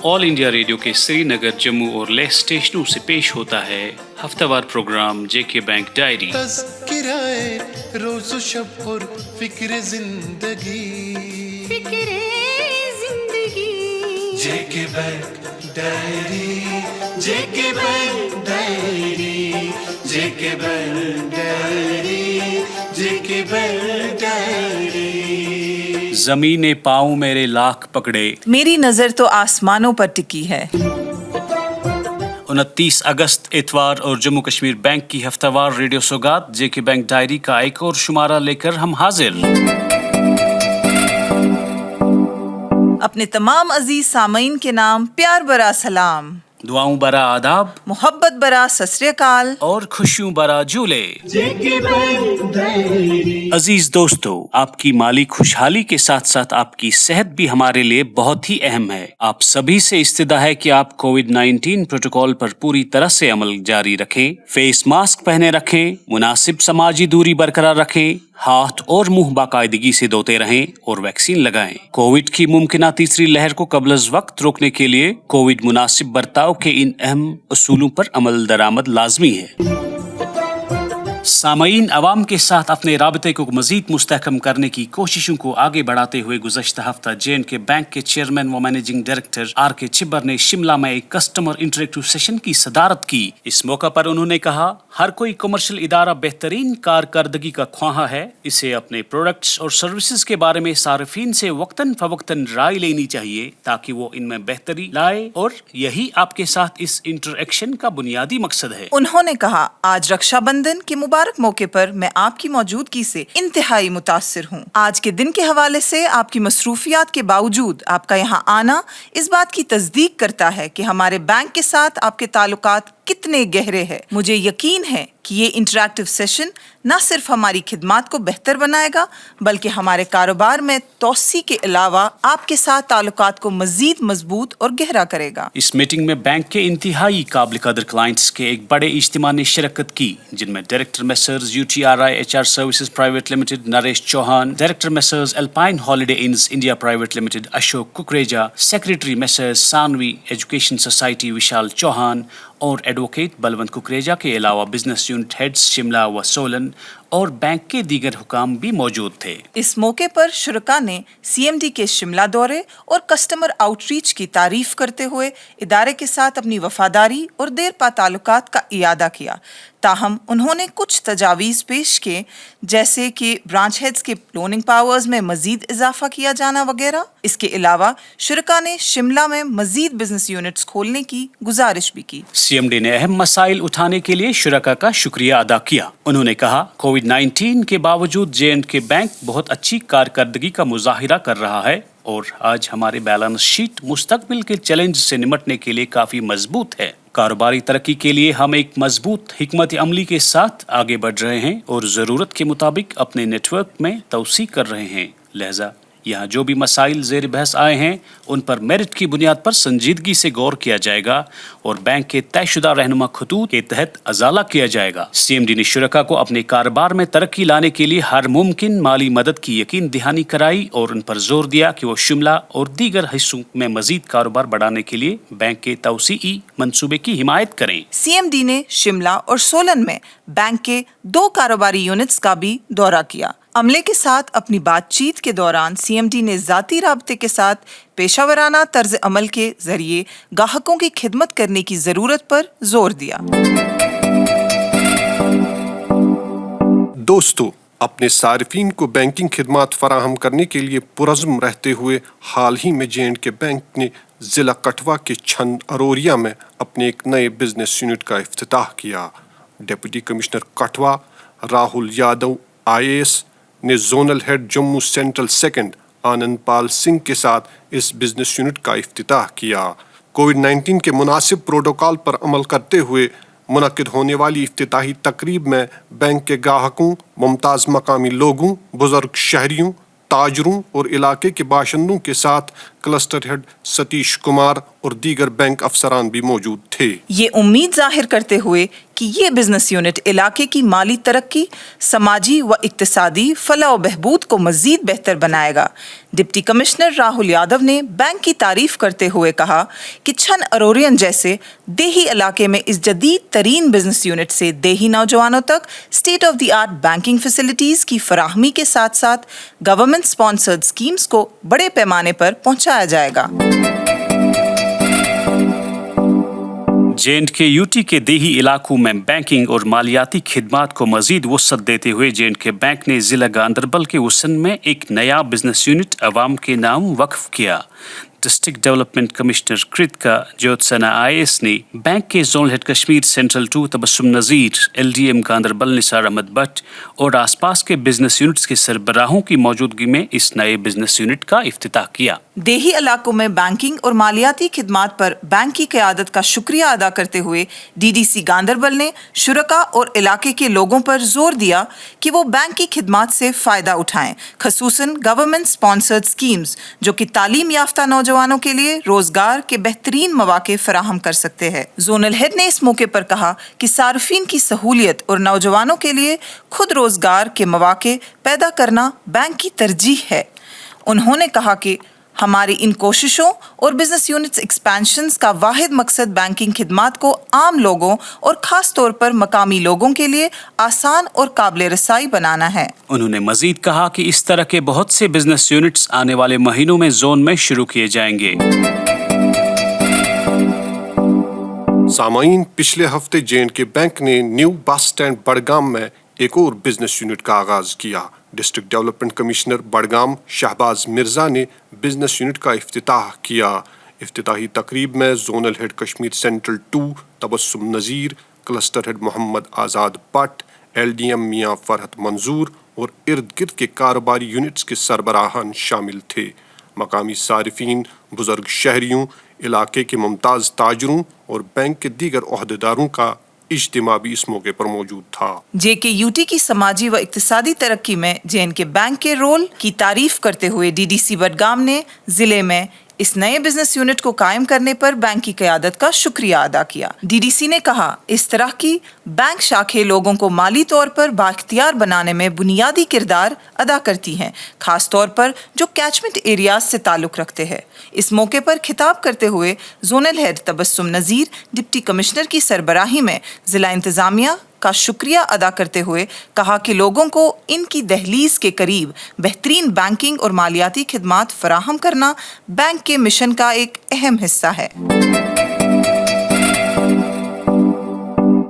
All India radio के श्रीनगर, जम्मू और लेह स्टेशनों से पेश होता है हफ्तावार प्रोग्राम जेके बैंक डायरी। तज़किराए रोज़ शब और फिक्र जिंदगी जेके बैंक डायरी, जेके बैंक डायरी, जेके बैंक डायरी, जेके बैंक डायरी। ज़मीने पाँव मेरे लाख पकड़े, मेरी नजर तो आसमानों पर टिकी है। 29 अगस्त इतवार और जम्मू कश्मीर बैंक की हफ्तावार रेडियो सौगात जेके बैंक डायरी का एक और शुमारा लेकर हम हाजिर। अपने तमाम अजीज सामीन के नाम प्यार भरा सलाम, दुआओं बरा आदाब, मोहब्बत भरा सत श्री अकाल और खुशियों बरा झूले। अजीज दोस्तों, आपकी माली खुशहाली के साथ साथ आपकी सेहत भी हमारे लिए बहुत ही अहम है। आप सभी से इस्तिदा है कि आप कोविड-19 प्रोटोकॉल पर पूरी तरह से अमल जारी रखें, फेस मास्क पहने रखें, मुनासिब समाजी दूरी बरकरार रखें, हाथ और मुंह बाकायदगी से धोते रहें और वैक्सीन लगाएं। कोविड की मुमकिना तीसरी लहर को कबल वक्त रोकने के लिए कोविड मुनासिब बर्ताव के इन अहम उसूलों पर अमल दरामद लाजमी है। सामईन अवाम के साथ अपने राबते को मजीद मुस्तहकम करने की कोशिशों को आगे बढ़ाते हुए गुज़श्ता हफ्ता J&K बैंक के चेयरमैन व मैनेजिंग डायरेक्टर R.K. चिब्बर ने शिमला में एक कस्टमर इंटरेक्टिव सेशन की सदारत की। इस मौका पर उन्होंने कहा, हर कोई कमर्शियल इदारा बेहतरीन कारकर्दगी का ख्वाहा है। इसे अपने प्रोडक्ट्स और सर्विसेज के बारे में सार्फिन से वक्तन फवक्तन राय लेनी चाहिए ताकि वो इनमें बेहतरी लाए, और यही आपके साथ इस इंटरेक्शन का बुनियादी मकसद है। उन्होंने कहा, आज रक्षाबंधन के मुबारक मौके पर मैं आपकी मौजूदगी से इंतहाई मुतासिर हूँ। आज के दिन के हवाले से आपकी मसरूफियात के बावजूद आपका यहाँ आना इस बात की तस्दीक करता है कि हमारे बैंक के साथ आपके ताल्लुकात कितने गहरे हैं। मुझे यकीन है कि ये इंटरैक्टिव सेशन न सिर्फ हमारी खिदमात को बेहतर बनाएगा बल्कि हमारे कारोबार में तोसी के अलावा आपके साथ ताल्लुकात को मजीद मजबूत और गहरा करेगा। इस मीटिंग में बैंक के इंतहाई काबिल कदर क्लाइंट्स के एक बड़े इज्तिमा ने शिरकत की, जिनमें director messrs UTRI HR services private limited Naresh Chauhan, director messrs alpine holiday inns India private limited Ashok Kukreja, secretary messrs Sanvi education society Vishal Chauhan और एडवोकेट बलवंत कुकरेजा के अलावा बिजनेस यूनिट हेड्स शिमला व सोलन और बैंक के दीगर हुकाम भी मौजूद थे। इस मौके पर शुरका ने CMD के शिमला दौरे और कस्टमर आउटरीच की तारीफ करते हुए इदारे के साथ अपनी वफादारी और देरपा ताल्लुकात का इयादा किया। ताहम उन्होंने कुछ तजावीज़ पेश किए, जैसे कि ब्रांच हेड्स के लोनिंग पावर्स में मजीद इजाफा किया जाना वगैरह। इसके अलावा शुरका ने शिमला में मजीद बिजनेस यूनिट्स खोलने की गुजारिश भी की। CMD ने अहम मसाइल उठाने के लिए शुरका का शुक्रिया अदा किया। उन्होंने कहा, कोविड-19 के बावजूद J&K बैंक बहुत अच्छी कारकर्दगी का मुजाहिरा कर रहा है और आज हमारे बैलेंस शीट मुस्तकबिल के चैलेंज से निपटने के लिए काफी मजबूत है। कारोबारी तरक्की के लिए हम एक मजबूत हिकमत अमली के साथ आगे बढ़ रहे हैं और ज़रूरत के मुताबिक अपने नेटवर्क में तौसी कर रहे हैं। लिहाजा यहाँ जो भी मसाइल ज़ेर बहस आए हैं उन पर मेरिट की बुनियाद पर संजीदगी से गौर किया जाएगा और बैंक के तयशुदा रहनुमा खतूत के तहत अजाला किया जाएगा। CMD ने शुरका को अपने कारोबार में तरक्की लाने के लिए हर मुमकिन माली मदद की यकीन दहानी कराई और उन पर जोर दिया कि वो शिमला और दीगर हिस्सों में मजीद कारोबार बढ़ाने के लिए बैंक के तौसीई मंसूबे की हिमायत करें। CMD ने शिमला और सोलन में बैंक के 2 कारोबारी यूनिट्स का भी दौरा किया। अमले के साथ अपनी बातचीत के दौरान CMD ने ज़ाती राबते के साथ पेशावराना तर्ज अमल के जरिए गाहकों की खिदमत करने की ज़रूरत पर जोर दिया। दोस्तों, अपने सार्फिन को बैंकिंग खिदमात फराहम करने के लिए पुरज़्म रहते हुए हाल ही में J&K बैंक ने ज़िला कठवा के छंद अरोरिया में अपने एक नए बिजनेस यूनिट का इफ्तिताह किया। Deputy commissioner Kathua Rahul Yadav IAS ने zonal head Jammu central second Anand Pal Singh के साथ इस बिजनेस यूनिट का इफ्तिताह किया। कोविड-19 के मुनासिब प्रोटोकॉल पर अमल करते हुए मुनक्किद होने वाली इफ्तिताही तकरीब में बैंक के ग्राहकों, मुमताज़ मकामी लोगों, बुजुर्ग शहरियों, ताजरों और इलाके के बाशिंदों के साथ क्लस्टर हेड सतीश कुमार और दीगर बैंक अफसरान भी मौजूद थे। ये उम्मीद जाहिर करते हुए कि ये बिजनेस यूनिट इलाके की माली तरक्की, समाजी व इक्तिसादी फलाह व बहबूद को मजीद बेहतर बनाएगा, डिप्टी कमिश्नर राहुल यादव ने बैंक की तारीफ करते हुए कहा कि छन अरोरियन जैसे देही इलाके में इस जदीद तरीन बिजनेस यूनिट से देही नौजवानों तक state of the art banking facilities की फराहमी के साथ साथ गवर्नमेंट स्पॉन्सर्ड स्कीम्स को बड़े पैमाने पर पहुंचाया जाएगा। J&K यूटी के देही इलाकों में बैंकिंग और मालियाती खिदमात को मजीद वसअत देते हुए J&K बैंक ने जिला गांधरबल के वसन में एक नया बिजनेस यूनिट अवाम के नाम वक्फ किया। District development commissioner Kritika Jyotsna IAS ने बैंक के zonal head Kashmir central 2 Tabassum Nazir, LDM Ganderbal Nisar Ahmad Bhat और आसपास के बिजनेस यूनिट्स के सरबराहों की मौजूदगी में इस नए बिजनेस यूनिट का इफ्तिताह किया। देही इलाकों में बैंकिंग और मालियाती खिदमात पर बैंक की क़यादत का शुक्रिया अदा करते हुए DDC गांधरबल ने शुरका और इलाके के लोगों पर जोर दिया कि वो बैंक की खिदमात से फ़ायदा उठाएं, खसूसन गवर्नमेंट स्पॉन्सर्ड स्कीम्स जो कि तालीम याफ्ता नौजवानों के लिए रोजगार के बेहतरीन मौके फराहम कर सकते हैं। जोनल हेड ने इस मौके पर कहा कि सार्फिन की सहूलियत और नौजवानों के लिए खुद रोजगार के मौके पैदा करना बैंक की तरजीह है। उन्होंने कहा कि हमारी इन कोशिशों और बिजनेस यूनिट्स एक्सपेंशंस का वाहिद मकसद बैंकिंग खिदमात को आम लोगों और खास तौर पर मकामी लोगों के लिए आसान और काबिल रसाई बनाना है। उन्होंने मजीद कहा कि इस तरह के बहुत से बिजनेस यूनिट्स आने वाले महीनों में जोन में शुरू किए जाएंगे। सामाईन, पिछले हफ्ते J&K बैंक ने न्यू बस स्टैंड बड़गाम में एक और बिजनेस यूनिट का आगाज किया। District development commissioner Budgam Shahbaz Mirza ने बिजनेस यूनिट का इफ्तिताह किया। इफ्तिताही तकरीब में zonal head Kashmir central 2 Tabassum Nazir, cluster head Mohammad Azad Bhat, LDM Mian Farhat मंजूर और इर्द गिर्द के कारोबारी यूनिट्स के सरबराहान शामिल थे। मकामी सारिफीन, बुजुर्ग शहरियों, इलाके के मुमताज़ ताजरों और बैंक के दीगर ओहदेदारों का इज्तिमा भी इस मौके पर मौजूद था। JKUT की समाजी व इक्तिसादी तरक्की में J&K बैंक के रोल की तारीफ करते हुए DDC बडगाम ने जिले में इस नए बिजनेस यूनिट को कायम करने पर बैंक की क़यादत का शुक्रिया अदा किया। DDC ने कहा, इस तरह की बैंक शाखें लोगों को माली तौर पर बाइख्तियार बनाने में बुनियादी किरदार अदा करती हैं, खास तौर पर जो कैचमेंट एरियाज से ताल्लुक़ रखते हैं। इस मौके पर खिताब करते हुए जोनल हेड तबस्सुम नज़ीर, डिप्टी कमिश्नर की सरबराही में जिला इंतज़ामिया का शुक्रिया अदा करते हुए कहा कि लोगों को इनकी दहलीज के करीब बेहतरीन बैंकिंग और मालियाती खिदमात फराहम करना बैंक के मिशन का एक अहम हिस्सा है।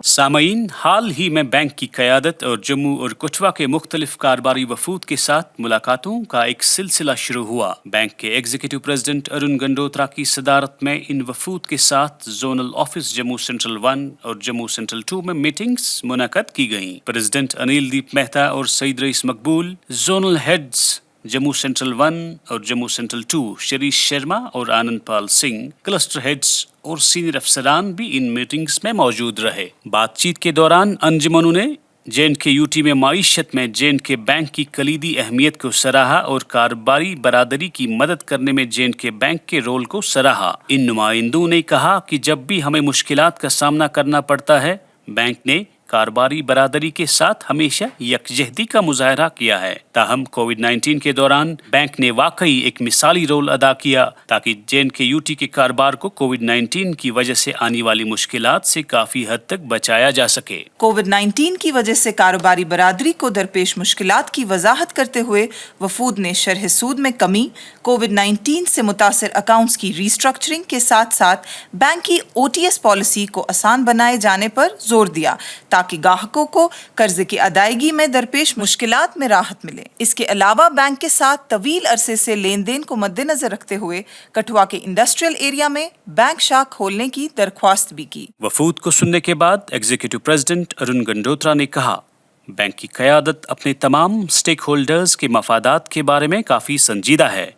सामईन, हाल ही में बैंक की क़यादत और जम्मू और कठुआ के मुख्तलिफ कारोबारी वफूद के साथ मुलाकातों का एक सिलसिला शुरू हुआ। बैंक के एग्जीक्यूटिव प्रेसिडेंट अरुण गंडोत्रा की सदारत में इन वफूद के साथ जोनल ऑफिस जम्मू सेंट्रल 1 और जम्मू सेंट्रल 2 में मीटिंग्स मुनक़द की गईं। प्रेसिडेंट अनिल दीप मेहता और सईद रईस मकबूल, जोनल हेड्स जम्मू सेंट्रल 1 और जम्मू सेंट्रल 2 शरीश शर्मा और आनंद पाल सिंह, क्लस्टर हेड्स और सीनियर अफसरान भी इन मीटिंग्स में मौजूद रहे। बातचीत के दौरान अंजुमनों ने JNK-UT में माईशत में J&K बैंक की कलीदी अहमियत को सराहा और कारोबारी बरादरी की मदद करने में J&K बैंक के रोल को सराहा। इन नुमाइंदों ने कहा कि जब भी हमें मुश्किलात का सामना करना पड़ता है, बैंक ने कारोबारी बरादरी के साथ हमेशा यकजहती का मुजाहरा किया है। ताहम कोविड-19 के दौरान बैंक ने वाकई एक मिसाली रोल अदा किया ताकि JNK-UT के कारोबार को कोविड-19 की वजह से आने वाली मुश्किलात से काफी हद तक बचाया जा सके। कोविड-19 की वजह से कारोबारी बरादरी को दरपेश मुश्किलात की वजाहत करते हुए वफूद ने शरह सूद में कमी, कोविड-19 से मुतासिर अकाउंट्स की रीस्ट्रक्चरिंग के साथ साथ बैंक की OTS पॉलिसी को आसान बनाए जाने पर जोर दिया ताकि गाहकों को कर्ज की अदायगी में दरपेश मुश्किलात में राहत मिले। इसके अलावा बैंक के साथ तवील अरसे से लेन देन को मद्देनजर रखते हुए कठुआ के इंडस्ट्रियल एरिया में बैंक शाख खोलने की दरख्वास्त भी की। वफूद को सुनने के बाद एग्जीक्यूटिव प्रेसिडेंट अरुण गंडोत्रा ने कहा, बैंक की क़यादत अपने तमाम स्टेक होल्डर्स के मफादात के बारे में काफ़ी संजीदा है।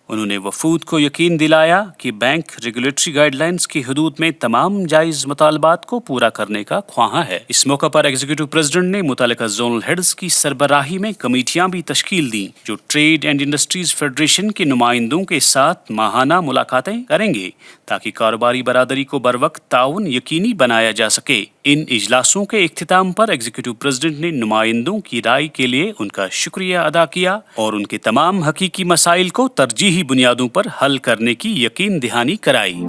उन्होंने वफूद को यकीन दिलाया कि बैंक रेगुलेटरी गाइडलाइंस की हदूद में तमाम जायज मुतालबात को पूरा करने का ख्वाहां है। इस मौका पर एग्जीक्यूटिव प्रेसिडेंट ने मुतल्लिका जोनल हेड्स की सरबराही में कमेटियां भी तश्कील दी जो ट्रेड एंड इंडस्ट्रीज फेडरेशन के नुमाइंदों के साथ माहाना मुलाकातें करेंगे ताकि कारोबारी बरादरी को बरवक्त ताउन यकीनी बनाया जा सके। इन इजलासों के इख्तिताम पर एग्जीक्यूटिव प्रेसिडेंट ने नुमाइंदों की राय के लिए उनका शुक्रिया अदा किया और उनके तमाम हकीकी मसाइल को तरजीही बुनियादों पर हल करने की यकीन दहानी कराई।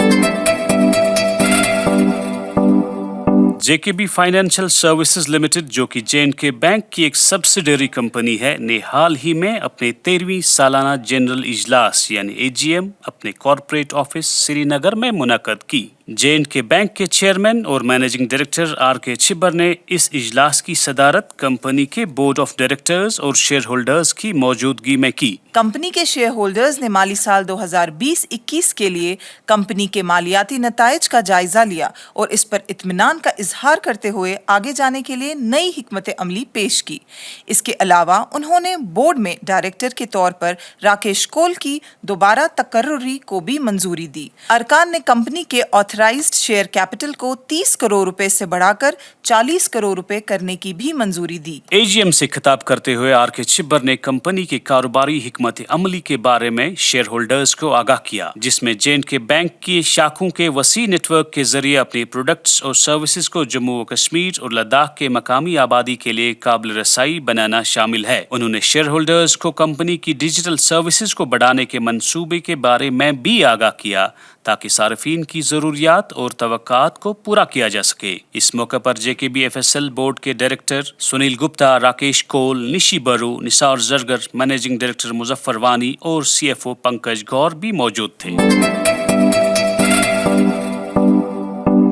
जेकेबी फाइनेंशियल सर्विसेज लिमिटेड जो कि J&K बैंक की एक सब्सिडरी कंपनी है ने हाल ही में अपने 13वीं सालाना जनरल इजलास यानी AGM अपने कॉर्पोरेट ऑफिस श्रीनगर में मुनक्कद की। J&K बैंक के चेयरमैन और मैनेजिंग डायरेक्टर R.K. छिब्बर ने इस इजलास की सदारत कंपनी के बोर्ड ऑफ डायरेक्टर्स और शेयर होल्डर्स की मौजूदगी में की। कंपनी के शेयर होल्डर्स ने माली साल 2020-21 के लिए कंपनी के मालियाती नताइज का जायजा लिया और इस पर इत्मीनान का इजहार करते हुए आगे जाने के लिए नई हिकमत अमली पेश की। इसके अलावा उन्होंने बोर्ड में डायरेक्टर के तौर पर राकेश कोल की दोबारा तकर्रुरी को भी मंजूरी दी। अरकान ने कंपनी के ऑथराइज्ड शेयर कैपिटल को 30 करोड़ रुपए से बढ़ाकर 40 करोड़ रुपए करने की भी मंजूरी दी। AGM से खिताब करते हुए R.K. छिब्बर ने कंपनी के कारोबारी हिकमत अमली के बारे में शेयर होल्डर्स को आगाह किया जिसमें J&K बैंक की शाखों के वसी नेटवर्क के जरिए अपने प्रोडक्ट्स और सर्विसेज को जम्मू व कश्मीर और लद्दाख के मकामी आबादी के लिए काबिल रसाई बनाना शामिल है। उन्होंने शेयर होल्डर्स को कंपनी की डिजिटल सर्विसेज को बढ़ाने के मंसूबे के बारे में भी आगाह किया ताकि सार्फिन की जरूरियात और तवक्कात को पूरा किया जा सके। इस मौके पर JKB FSL बोर्ड के डायरेक्टर सुनील गुप्ता, राकेश कोल, निशी बरू, निसार जरगर, मैनेजिंग डायरेक्टर मुजफ्फर वानी और CFO पंकज गौर भी मौजूद थे।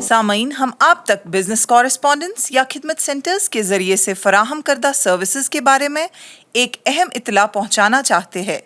सामईन, हम आप तक बिजनेस कॉरेस्पॉन्डेंट्स या खिदमत सेंटर्स के जरिए से फराहम करदा सर्विसेज के बारे में एक अहम इतला पहुंचाना चाहते हैं।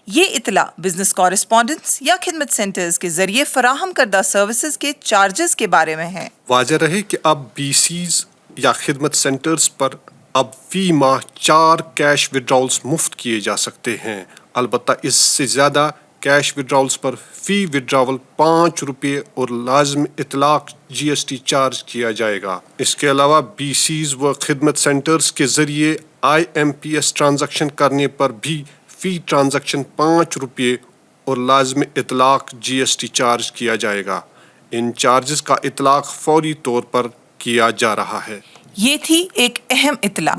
ये इतला बिजनेस कॉरेस्पॉन्डेंट्स या खिदमत सेंटर्स के जरिए फराहम करदा सर्विसेज के चार्जेस के बारे में है। वाज़ेह रहे कि अब BCs या खिदमत सेंटर्स पर अब फी माह 4 कैश विड्रॉल्स मुफ्त किए जा सकते हैं। अलबत्ता इससे ज़्यादा कैश विड्रॉल्स पर फ़ी विड्रॉवल 5 रुपये और लाजम इतलाक GST चार्ज किया जाएगा। इसके अलावा BCs व खिदमत सेंटर्स के ज़रिए IMPS ट्रांजैक्शन करने पर भी फ़ी ट्रांजैक्शन 5 रुपये और लाजम इतलाक GST चार्ज किया जाएगा। इन चार्जेस का इतलाक फौरी तौर पर किया जा रहा है। ये थी एक अहम इतला।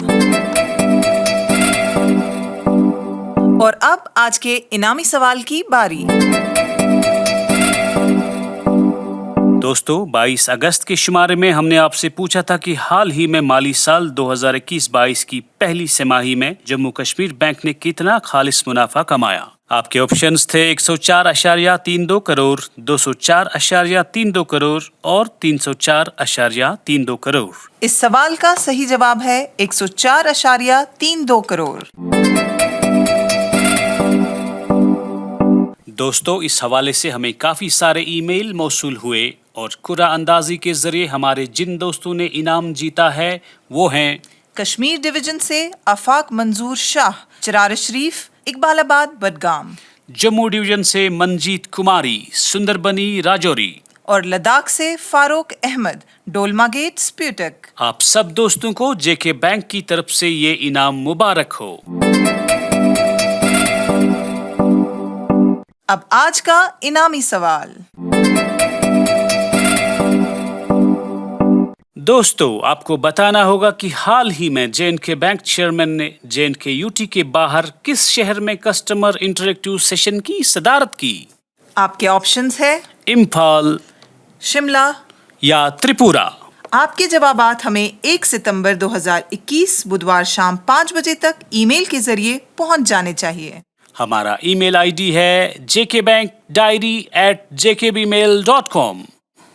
और अब आज के इनामी सवाल की बारी। दोस्तों, 22 अगस्त के शुमारे में हमने आपसे पूछा था कि हाल ही में माली साल 2021-22 की पहली तिमाही में जम्मू कश्मीर बैंक ने कितना खालिस मुनाफा कमाया। आपके ऑप्शंस थे 104.32 करोड़, 204.32 करोड़ और 304.32 करोड़। इस सवाल का सही जवाब है 104.32 करोड़। दोस्तों, इस हवाले से हमें काफ़ी सारे ईमेल मौसूल हुए और कुरा अंदाजी के जरिए हमारे जिन दोस्तों ने इनाम जीता है वो हैं कश्मीर डिवीजन से आफाक मंजूर शाह, चरार शरीफ, इकबालाबाद, बडगाम। जम्मू डिवीजन से मंजीत कुमारी, सुंदरबनी, राजौरी। और लद्दाख से फारूक अहमद, डोलमा गेट, स्प्यूटक। आप सब दोस्तों को JK बैंक की तरफ से ये इनाम मुबारक हो। अब आज का इनामी सवाल। दोस्तों, आपको बताना होगा कि हाल ही में J&K बैंक चेयरमैन ने J&K UT के बाहर किस शहर में कस्टमर इंटरेक्टिव सेशन की सदारत की। आपके ऑप्शंस है इम्फाल, शिमला या त्रिपुरा। आपके जवाबात हमें 1 सितंबर 2021 बुधवार शाम 5 बजे तक ईमेल के जरिए पहुंच जाने चाहिए। हमारा ईमेल ID है jkbankdiary@jkbmail.com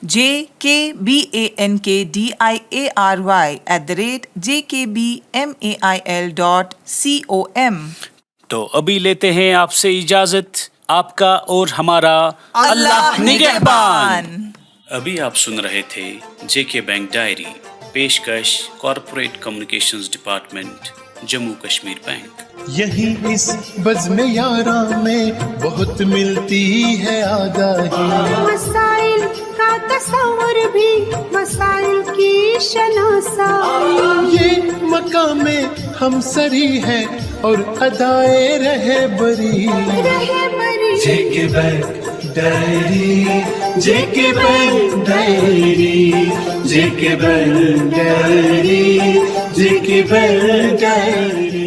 jkbankdiary@jkbmail.com। तो अभी लेते हैं आपसे इजाजत। आपका और हमारा अल्लाह निगहबान। अभी आप सुन रहे थे JK बैंक डायरी, पेशकश corporate communications department, Jammu Kashmir bank. یہی اس بزم یاراں میں بہت ملتی ہے آگاہی، مسائل کا تصور بھی مسائل کی شناسائی، یہ مقام ہم سری ہے اور ادائے رہے بری، جے کے بینک ڈائری، جے کے بینک ڈائری، جے کے بینک ڈائری، جے کے بینک ڈائری۔